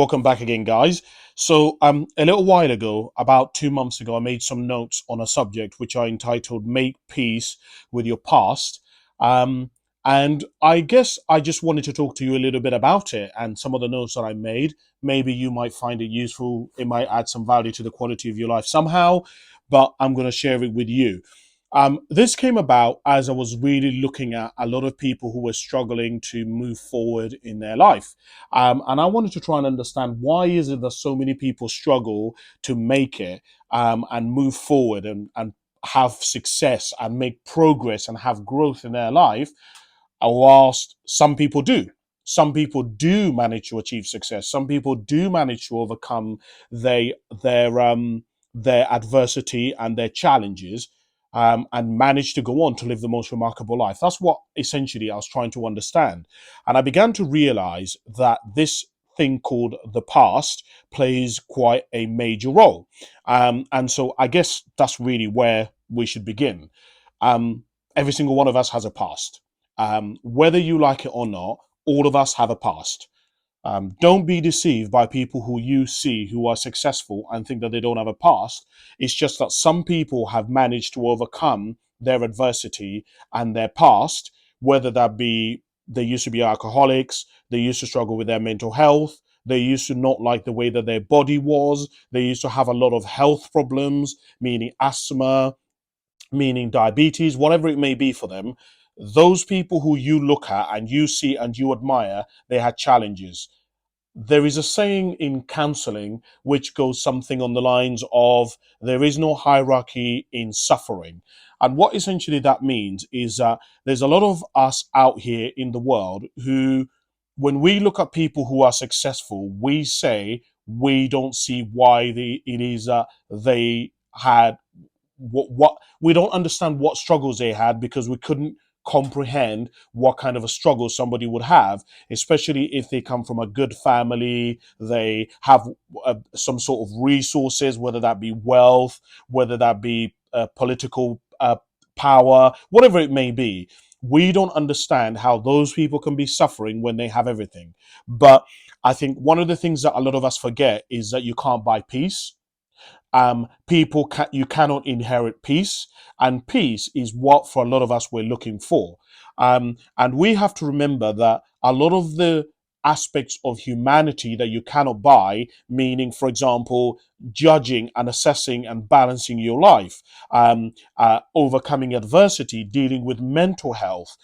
Welcome back again, guys. So, a little while ago, about 2 months ago, I made some notes on a subject which I entitled "Make Peace with Your Past." Um, and I guess I just wanted to talk to you a little bit about it and some of the notes that I made. Maybe you might find it useful. It might add some value to the quality of your life somehow, but I'm going to share it with you. This came about as I was really looking at a lot of people who were struggling to move forward in their life. And I wanted to try and understand why is it that so many people struggle to make it and move forward and have success and make progress and have growth in their life, whilst some people do. Some people do manage to achieve success. Some people do manage to overcome they, their adversity and their challenges, and manage to go on to live the most remarkable life. That's what essentially I was trying to understand. And I began to realize that this thing called the past plays quite a major role. And so I guess that's really where we should begin. Every single one of us has a past. Whether you like it or not, all of us have a past. Don't be deceived by people who you see who are successful and think that they don't have a past. It's just that some people have managed to overcome their adversity and their past, whether that be they used to be alcoholics, they used to struggle with their mental health, they used to not like the way that their body was, they used to have a lot of health problems, meaning asthma, meaning diabetes, whatever it may be for them. Those people who you look at and you see and you admire, they had challenges. There is a saying in counseling which goes something on the lines of there is no hierarchy in suffering. And what essentially that means is that there's a lot of us out here in the world who, when we look at people who are successful, we say we don't see why it is that they had what we don't understand what struggles they had because we couldn't comprehend what kind of a struggle somebody would have, especially if they come from a good family, they have some sort of resources, whether that be wealth, whether that be political power, whatever it may be. We don't understand how those people can be suffering when they have everything. But I think one of the things that a lot of us forget is that you can't buy peace. You cannot inherit peace, and peace is what for a lot of us we're looking for. And we have to remember that a lot of the aspects of humanity that you cannot buy, meaning, for example, judging and assessing and balancing your life, overcoming adversity, dealing with mental health,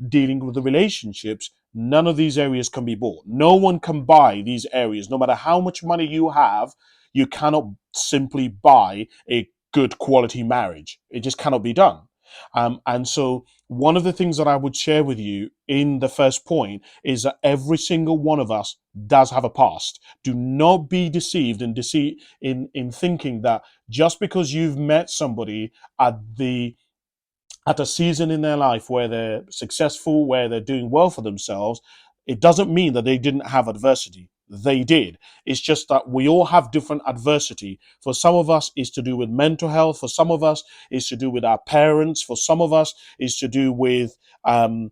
dealing with the relationships. None of these areas can be bought. No one can buy these areas, no matter how much money you have. You cannot simply buy a good quality marriage. It just cannot be done. And so, one of the things that I would share with you in the first point is that every single one of us does have a past. Do not be deceived and in thinking that just because you've met somebody at the at a season in their life where they're successful, where they're doing well for themselves, it doesn't mean that they didn't have adversity. They did. It's just that we all have different adversity. For some of us, it's to do with mental health. For some of us, it's to do with our parents. For some of us, it's to do with our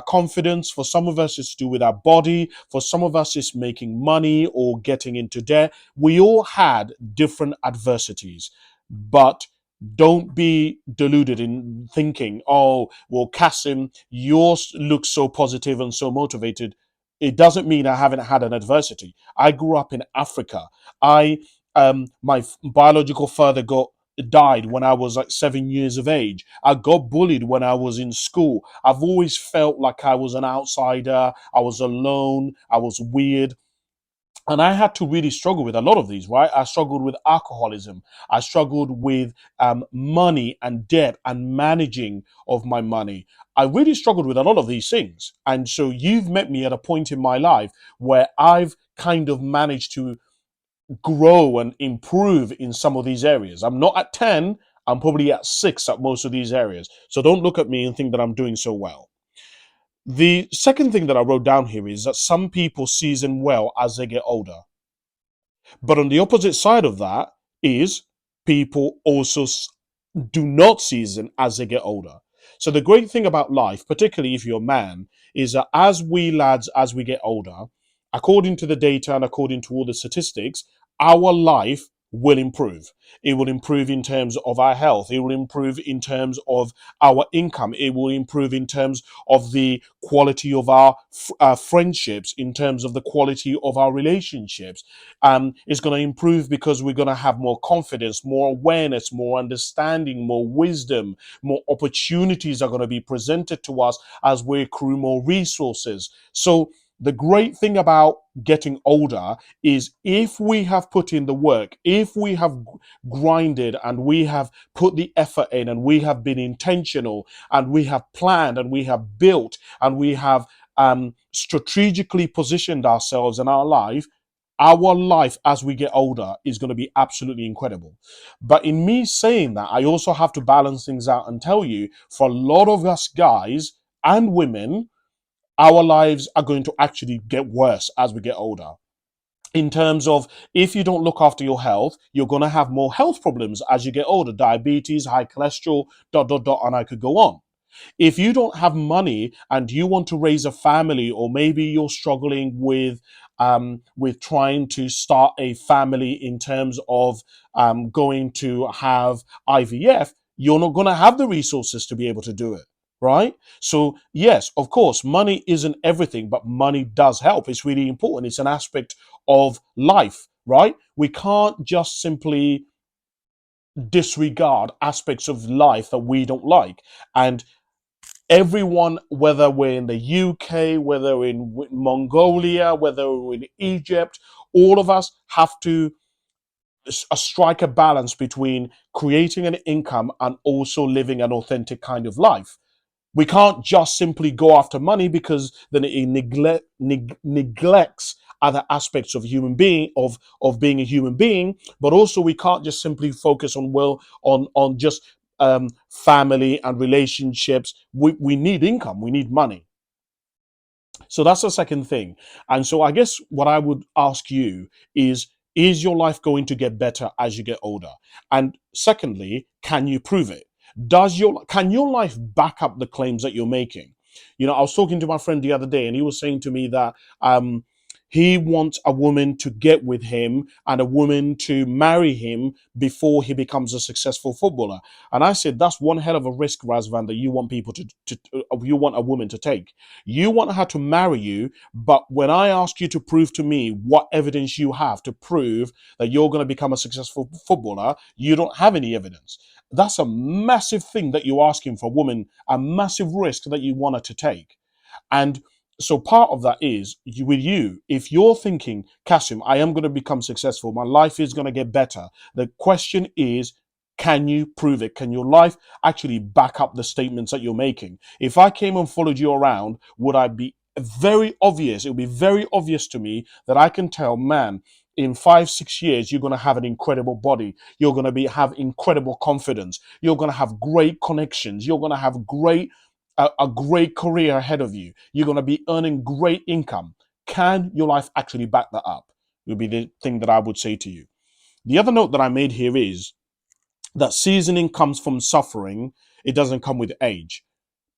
confidence. For some of us, it's to do with our body. For some of us, it's making money or getting into debt. We all had different adversities, but don't be deluded in thinking, oh, well, Kasim, yours looks so positive and so motivated. It doesn't mean I haven't had an adversity. I grew up in Africa. My biological father got died when I was like 7 years of age. I got bullied when I was in school. I've always felt like I was an outsider. I was alone. I was weird. And I had to really struggle with a lot of these, right? I struggled with alcoholism. I struggled with money and debt and managing of my money. I really struggled with a lot of these things. And so you've met me at a point in my life where I've kind of managed to grow and improve in some of these areas. I'm not at 10, I'm probably at 6 at most of these areas. So don't look at me and think that I'm doing so well. The second thing that I wrote down here is that some people season well as they get older. But on the opposite side of that is people also do not season as they get older. So the great thing about life, particularly if you're a man, is that as we lads, as we get older, according to the data and according to all the statistics, our life will improve. It will improve in terms of our health. It will improve in terms of our income. It will improve in terms of the quality of our friendships, in terms of the quality of our relationships. It's going to improve because we're going to have more confidence, more awareness, more understanding, more wisdom, more opportunities are going to be presented to us as we accrue more resources. So the great thing about getting older is if we have put in the work, if we have grinded and we have put the effort in and we have been intentional and we have planned and we have built and we have strategically positioned ourselves in our life as we get older is going to be absolutely incredible. But in me saying that, I also have to balance things out and tell you, for a lot of us guys and women, our lives are going to actually get worse as we get older. In terms of, if you don't look after your health, you're going to have more health problems as you get older: diabetes, high cholesterol, dot, dot, dot, and I could go on. If you don't have money and you want to raise a family, or maybe you're struggling with trying to start a family in terms of going to have IVF, you're not going to have the resources to be able to do it. Right? So, yes, of course, money isn't everything, but money does help. It's really important. It's an aspect of life, right? We can't just simply disregard aspects of life that we don't like. And everyone, whether we're in the UK, whether we're in Mongolia, whether we're in Egypt, all of us have to strike a balance between creating an income and also living an authentic kind of life. We can't just simply go after money, because then it neglects other aspects of human being, of being a human being. But also we can't just simply focus on, well, on just family and relationships. We need income, we need money. So that's the second thing. And so I guess what I would ask you is your life going to get better as you get older? And secondly, can you prove it? Can your life back up the claims that you're making? You know, I was talking to my friend the other day, and he was saying to me that he wants a woman to get with him and a woman to marry him before he becomes a successful footballer. And I said, that's one hell of a risk, Razvan, that you want people you want a woman to take. You want her to marry you, but when I ask you to prove to me what evidence you have to prove that you're going to become a successful footballer, you don't have any evidence. That's a massive thing that you're asking for a woman, a massive risk that you want her to take. And so part of that is with you, if you're thinking, Kasim, I am going to become successful, my life is going to get better. The question is, can you prove it? Can your life actually back up the statements that you're making? If I came and followed you around, would I be very obvious? It would be very obvious to me that I can tell, man, in 5, 6 years, you're going to have an incredible body. You're going to have incredible confidence. You're going to have great connections. You're going to have a great career ahead of you. You're going to be earning great income. Can your life actually back that up? Would be the thing that I would say to you. The other note that I made here is that seasoning comes from suffering. It doesn't come with age.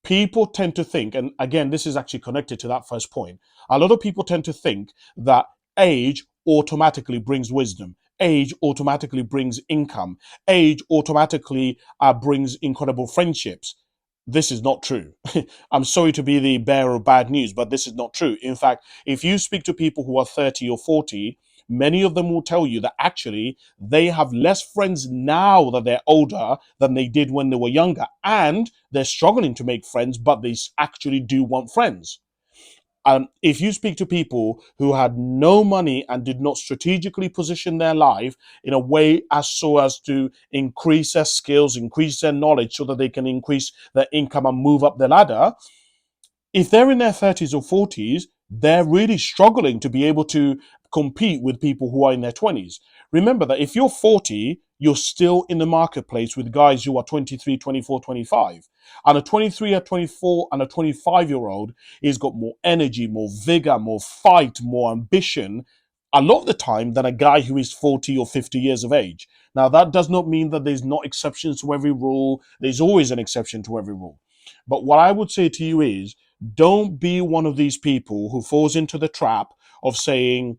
People tend to think, and again, this is actually connected to that first point. A lot of people tend to think that age automatically brings wisdom. Age automatically brings income. Age automatically brings incredible friendships. This is not true. I'm sorry to be the bearer of bad news, but this is not true. In fact, if you speak to people who are 30 or 40, many of them will tell you that actually they have less friends now that they're older than they did when they were younger. And they're struggling to make friends, but they actually do want friends. If you speak to people who had no money and did not strategically position their life in a way as so as to increase their skills, increase their knowledge so that they can increase their income and move up the ladder, if they're in their 30s or 40s, they're really struggling to be able to compete with people who are in their 20s. Remember that if you're 40, you're still in the marketplace with guys who are 23, 24, 25. And a 23, a 24, and a 25-year-old is got more energy, more vigor, more fight, more ambition, a lot of the time than a guy who is 40 or 50 years of age. Now, that does not mean that there's not exceptions to every rule. There's always an exception to every rule. But what I would say to you is, don't be one of these people who falls into the trap of saying,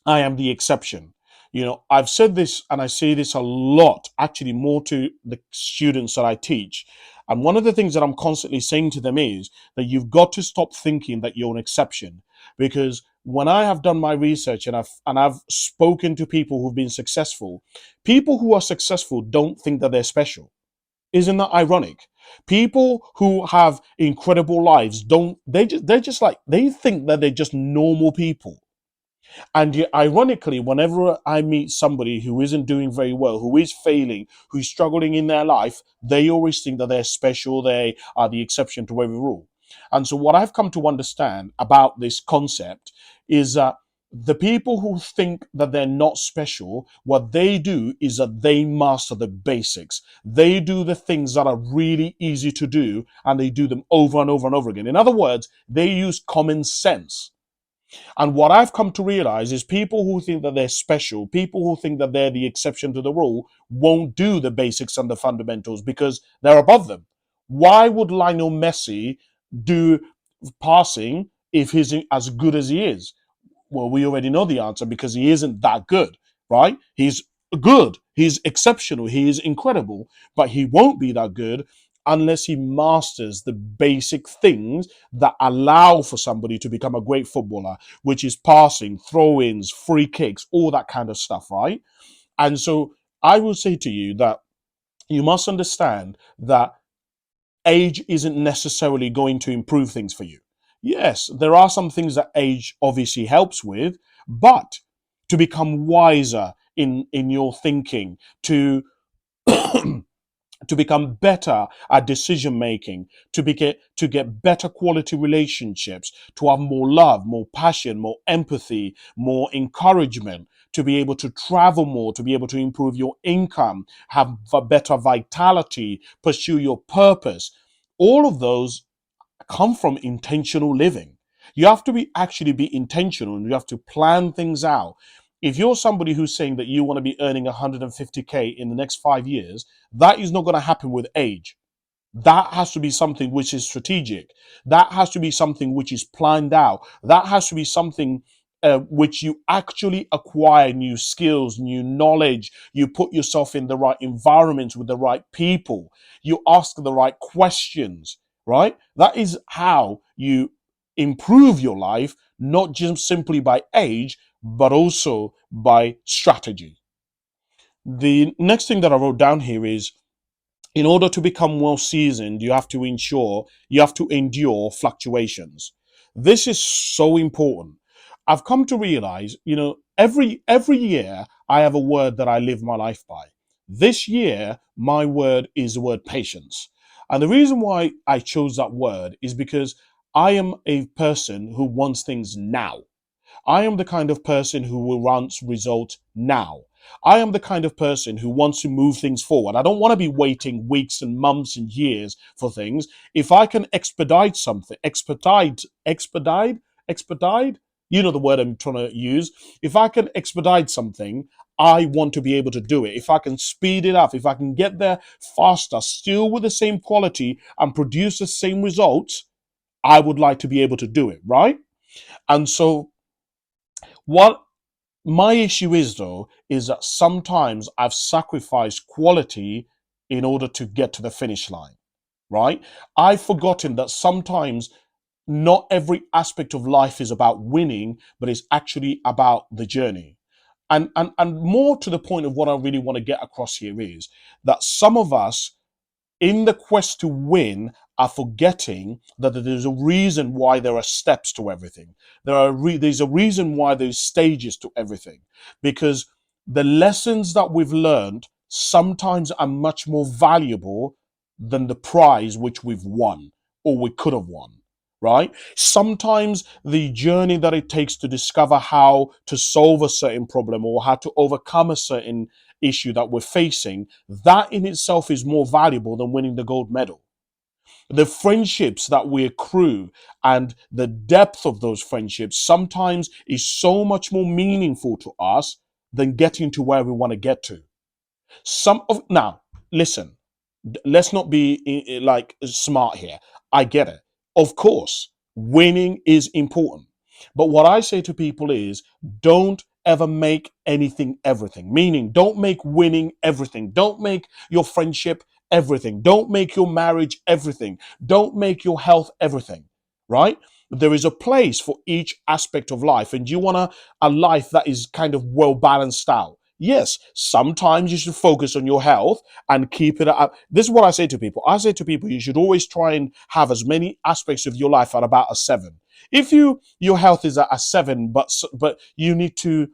I am the exception. I've said this and I say this a lot, actually, more to the students that I teach. And one of the things that I'm constantly saying to them is that you've got to stop thinking that you're an exception. Because when I have done my research and I've spoken to people who've been successful, people who are successful don't think that they're special. Isn't that ironic? People who have incredible lives don't they're just like they think that they're just normal people. And yet, ironically, whenever I meet somebody who isn't doing very well, who is failing, who's struggling in their life, they always think that they're special, they are the exception to every rule. And so, what I've come to understand about this concept is that the people who think that they're not special, what they do is that they master the basics. They do the things that are really easy to do, and they do them over and over and over again. In other words, they use common sense. And what I've come to realize is people who think that they're special, people who think that they're the exception to the rule, won't do the basics and the fundamentals because they're above them. Why would Lionel Messi do passing if he's as good as he is? Well, we already know the answer because he isn't that good, right? He's good, he's exceptional, he is incredible, but he won't be that good unless he masters the basic things that allow for somebody to become a great footballer, which is passing, throw ins, free kicks, all that kind of stuff, right? And so I will say to you that you must understand that age isn't necessarily going to improve things for you. Yes, there are some things that age obviously helps with, but to become wiser in your thinking, to become better at decision making, to get better quality relationships, to have more love, more passion, more empathy, more encouragement, to be able to travel more, to be able to improve your income, have a better vitality, pursue your purpose. All of those come from intentional living. You have to be actually be intentional and you have to plan things out. If you're somebody who's saying that you want to be earning 150K in the next 5 years, that is not going to happen with age. That has to be something which is strategic. That has to be something which is planned out. That has to be something which you actually acquire new skills, new knowledge. You put yourself in the right environments with the right people. You ask the right questions, right? That is how you improve your life, not just simply by age, but also by strategy. The next thing that I wrote down here is in order to become well seasoned, you have to endure fluctuations. This is so important. I've come to realize, every year I have a word that I live my life by. This year, my word is the word patience. And the reason why I chose that word is because I am a person who wants things now. I am the kind of person who will want results now. I am the kind of person who wants to move things forward. I don't want to be waiting weeks and months and years for things. If I can expedite something, expedite, you know the word I'm trying to use. If I can expedite something, I want to be able to do it. If I can speed it up, if I can get there faster, still with the same quality and produce the same results, I would like to be able to do it, right? And so what my issue is, though, is that sometimes I've sacrificed quality in order to get to the finish line, right? I've forgotten that sometimes not every aspect of life is about winning, but it's actually about the journey. And more to the point of what I really want to get across here is that some of us in the quest to win are forgetting that there's a reason why there are steps to everything. There's a reason why there's stages to everything, because the lessons that we've learned sometimes are much more valuable than the prize which we've won or we could have won. Right? Sometimes the journey that it takes to discover how to solve a certain problem or how to overcome a certain issue that we're facing, that in itself is more valuable than winning the gold medal. The friendships that we accrue and the depth of those friendships sometimes is so much more meaningful to us than getting to where we want to get to. Now, listen, let's not be like smart here. I get it. Of course, winning is important. But what I say to people is don't ever make anything everything. Meaning, don't make winning everything. Don't make your friendship everything. Don't make your marriage everything. Don't make your health everything, right? There is a place for each aspect of life, and you want a life that is kind of well balanced out. Yes, sometimes you should focus on your health and keep it up. This is what I say to people. I say to people, you should always try and have as many aspects of your life at about a seven. If your health is at a seven, but you need to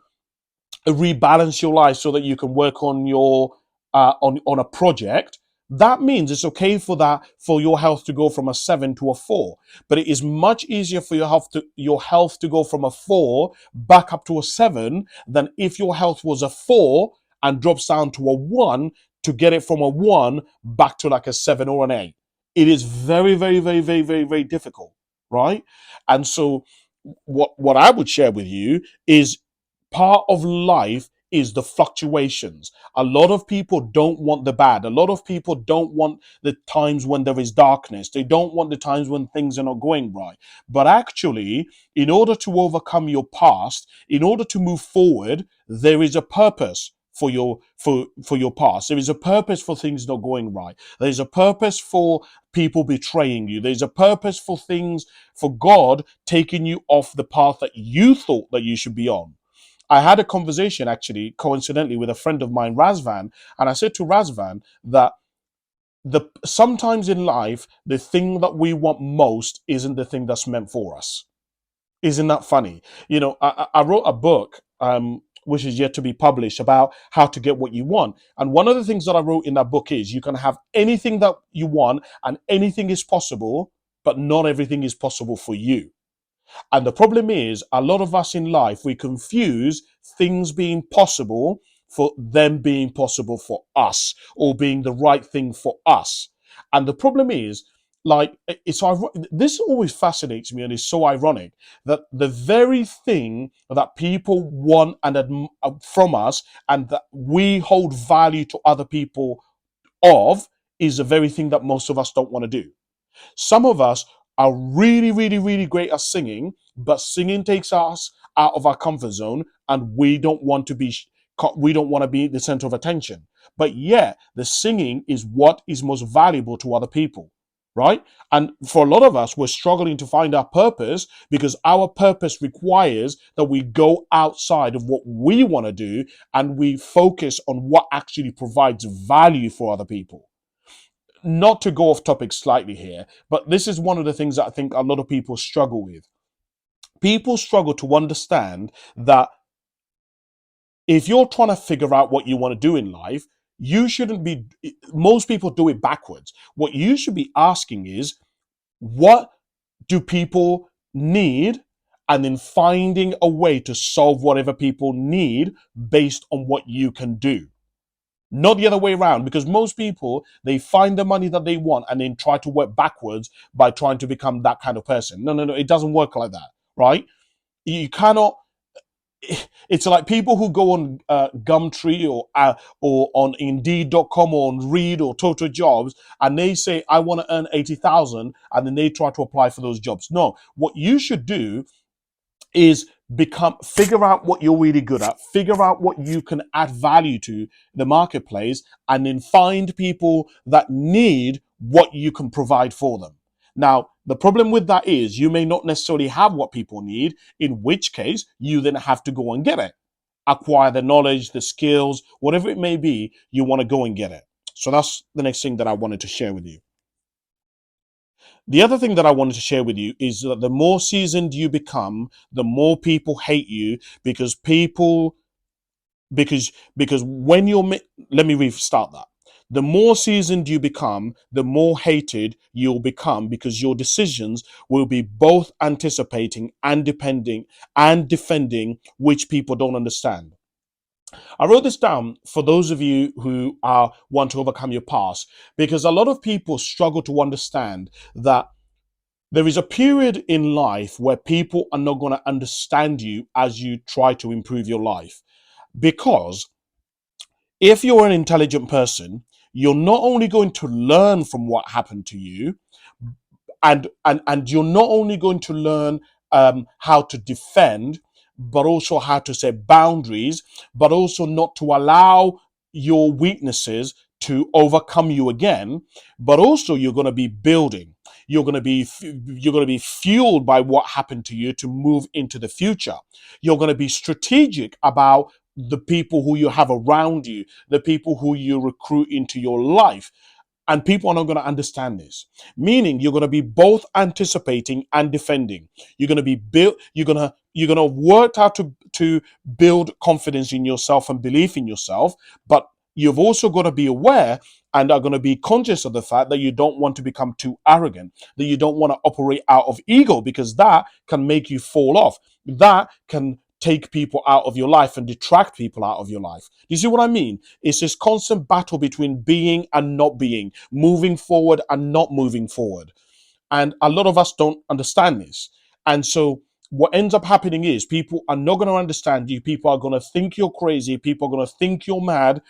rebalance your life so that you can work on your on a project, that means it's okay for your health to go from a seven to a four. But it is much easier for your health to go from a four back up to a seven than if your health was a four and drops down to a one, to get it from a one back to like a seven or an eight. It is very, very, very, very, very, very difficult, right? And so what I would share with you is part of life is the fluctuations. A lot of people don't want the bad. A lot of people don't want the times when there is darkness. They don't want the times when things are not going right. But actually, in order to overcome your past, in order to move forward, there is a purpose for your past. There is a purpose for things not going right. There's a purpose for people betraying you. There's a purpose for things, for God taking you off the path that you thought that you should be on. I had a conversation actually, coincidentally, with a friend of mine, Razvan, and I said to Razvan that the sometimes in life the thing that we want most isn't the thing that's meant for us. Isn't that funny? I wrote a book, which is yet to be published, about how to get what you want. And one of the things that I wrote in that book is you can have anything that you want and anything is possible, but not everything is possible for you. And the problem is, a lot of us in life, we confuse things being possible for them being possible for us or being the right thing for us. And the problem is, like, this always fascinates me and is so ironic that the very thing that people want from us and that we hold value to other people of is the very thing that most of us don't want to do. Some of us are really, really, really great at singing, but singing takes us out of our comfort zone, and we don't want to be the center of attention. But yeah, the singing is what is most valuable to other people, right? And for a lot of us, we're struggling to find our purpose because our purpose requires that we go outside of what we want to do and we focus on what actually provides value for other people. Not to go off topic slightly here, but this is one of the things that I think a lot of people struggle with. People struggle to understand that if you're trying to figure out what you want to do in life, you shouldn't be, most people do it backwards. What you should be asking is, what do people need? And then finding a way to solve whatever people need based on what you can do. Not the other way around, because most people, they find the money that they want and then try to work backwards by trying to become that kind of person. No, no, no, it doesn't work like that, right? You cannot. It's like people who go on Gumtree or on Indeed.com or on Reed or Total Jobs, and they say, I want to earn 80,000, and then they try to apply for those jobs. No, what you should do is figure out what you're really good at, figure out what you can add value to the marketplace, and then find people that need what you can provide for them. Now, the problem with that is you may not necessarily have what people need, in which case you then have to go and get it. Acquire the knowledge, the skills, whatever it may be, you want to go and get it. So that's the next thing that I wanted to share with you. The other thing that I wanted to share with you is that the more seasoned you become, the more people hate you because people because when let me restart that. The more seasoned you become, the more hated you'll become because your decisions will be both anticipating and depending and defending, which people don't understand. I wrote this down for those of you who want to overcome your past, because a lot of people struggle to understand that there is a period in life where people are not going to understand you as you try to improve your life. Because if you're an intelligent person, you're not only going to learn from what happened to you, and you're not only going to learn how to defend, but also how to set boundaries, but also not to allow your weaknesses to overcome you again. But also, you're going to be building. You're going to be fueled by what happened to you to move into the future. You're going to be strategic about the people who you have around you, the people who you recruit into your life. And people are not going to understand this. Meaning you're going to be both anticipating and defending. You're going to be built, you're going to work out to build confidence in yourself and belief in yourself, but you've also got to be aware and are going to be conscious of the fact that you don't want to become too arrogant, that you don't want to operate out of ego, because that can make you fall off. That can take people out of your life and detract people out of your life. You see what I mean? It's this constant battle between being and not being, moving forward and not moving forward. And a lot of us don't understand this. And so what ends up happening is people are not going to understand you. People are going to think you're crazy. People are going to think you're mad.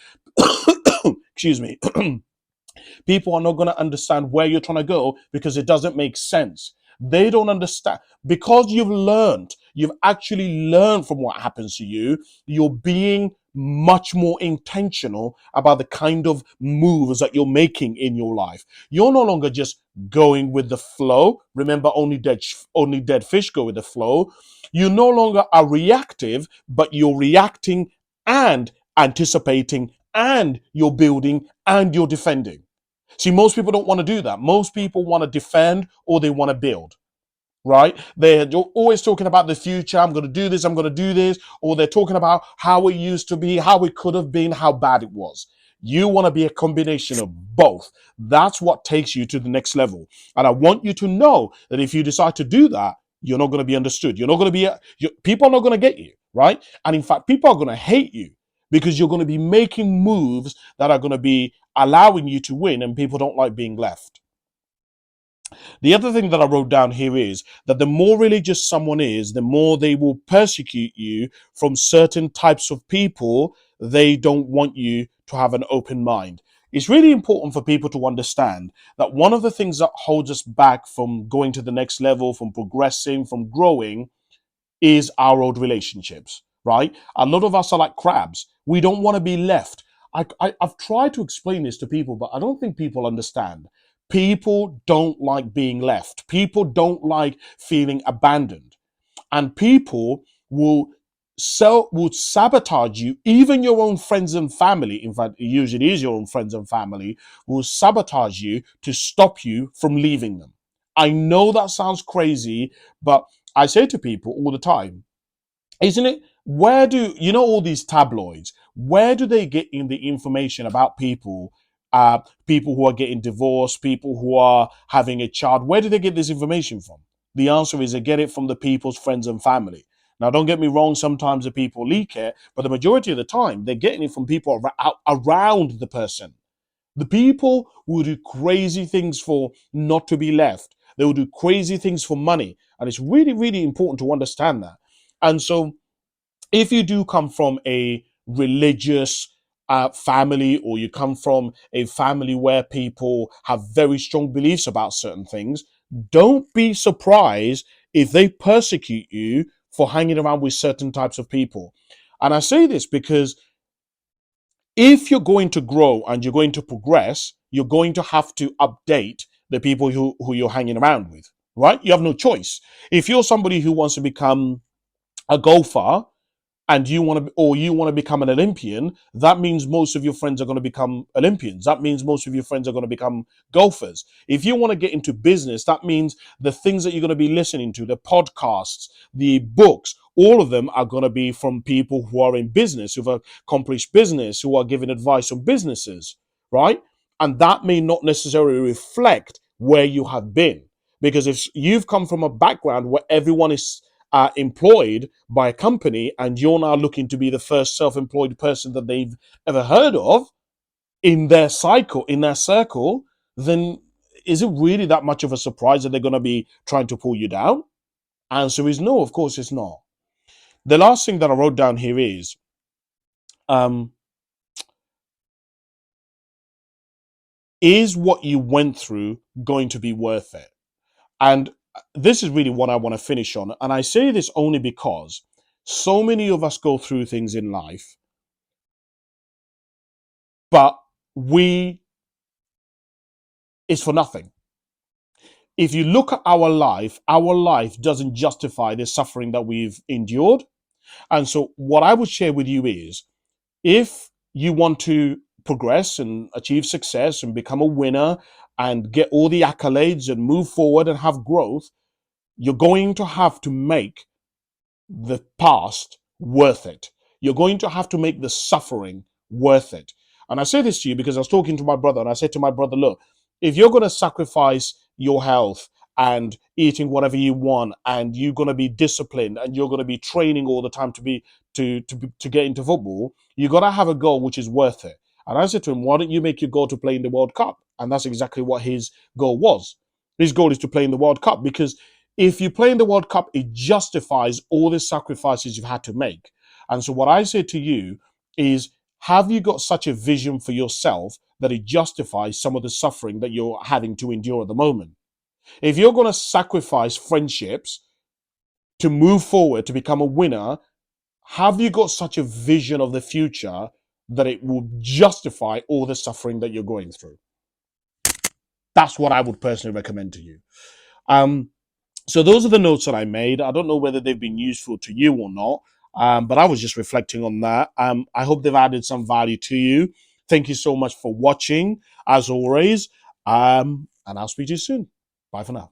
Excuse me. People are not going to understand where you're trying to go because it doesn't make sense. They don't understand because you've actually learned from what happens to you. You're being much more intentional about the kind of moves that you're making in your life. You're no longer just going with the flow. Remember, only dead fish go with the flow. You no longer are reactive, but you're reacting and anticipating, and you're building and you're defending. See, most people don't want to do that. Most people want to defend or they want to build, right? They're always talking about the future. I'm going to do this. I'm going to do this. Or they're talking about how it used to be, how it could have been, how bad it was. You want to be a combination of both. That's what takes you to the next level. And I want you to know that if you decide to do that, you're not going to be understood. You're not going to be, people are not going to get you, right? And in fact, people are going to hate you because you're going to be making moves that are going to be allowing you to win, and people don't like being left. The other thing that I wrote down here is that the more religious someone is, the more they will persecute you from certain types of people. They don't want you to have an open mind. It's really important for people to understand that one of the things that holds us back from going to the next level, from progressing, from growing, is our old relationships, right? A lot of us are like crabs. We don't want to be left. I've tried to explain this to people, but I don't think people understand. People don't like being left. People don't like feeling abandoned. And people will would sabotage you. Even your own friends and family, in fact, it usually is your own friends and family, will sabotage you to stop you from leaving them. I know that sounds crazy, but I say to people all the time, isn't it? Where do you know all these tabloids? Where do they get in the information about people? People who are getting divorced, people who are having a child. Where do they get this information from? The answer is they get it from the people's friends and family. Now, don't get me wrong. Sometimes the people leak it, but the majority of the time, they're getting it from people around the person. The people will do crazy things for not to be left. They will do crazy things for money, and it's really, really important to understand that. And so, if you do come from a religious family, or you come from a family where people have very strong beliefs about certain things, don't be surprised if they persecute you for hanging around with certain types of people. And I say this because if you're going to grow and you're going to progress, you're going to have to update the people who you're hanging around with, right? You have no choice. If you're somebody who wants to become a golfer, and you want to become an Olympian, that means most of your friends are going to become Olympians. That means most of your friends are going to become golfers. If you want to get into business, that means the things that you're going to be listening to, the podcasts, the books, all of them are going to be from people who are in business, who've accomplished business, who are giving advice on businesses, right? And that may not necessarily reflect where you have been. Because if you've come from a background where everyone is employed by a company, and you're now looking to be the first self-employed person that they've ever heard of in their cycle, in their circle, then is it really that much of a surprise that they're going to be trying to pull you down? Answer is no, of course it's not. The last thing that I wrote down here um, is what you went through going to be worth it? And this is really what I want to finish on. And I say this only because so many of us go through things in life, but we it's for nothing. If you look at our life doesn't justify the suffering that we've endured. And so, what I would share with you is if you want to progress and achieve success and become a winner and get all the accolades and move forward and have growth, you're going to have to make the past worth it. You're going to have to make the suffering worth it. And I say this to you because I was talking to my brother and I said to my brother, look, if you're going to sacrifice your health and eating whatever you want and you're going to be disciplined and you're going to be training all the time to get into football, you got to have a goal which is worth it. And I said to him, why don't you make your goal to play in the World Cup? And that's exactly what his goal was. His goal is to play in the World Cup because if you play in the World Cup, it justifies all the sacrifices you've had to make. And so, what I say to you is, have you got such a vision for yourself that it justifies some of the suffering that you're having to endure at the moment? If you're going to sacrifice friendships to move forward, to become a winner, have you got such a vision of the future that it will justify all the suffering that you're going through? That's what I would personally recommend to you. Um, So those are the notes that I made. I don't know whether they've been useful to you or not, but I was just reflecting on that. I hope they've added some value to you. Thank you so much for watching, as always, and I'll speak to you soon. Bye for now.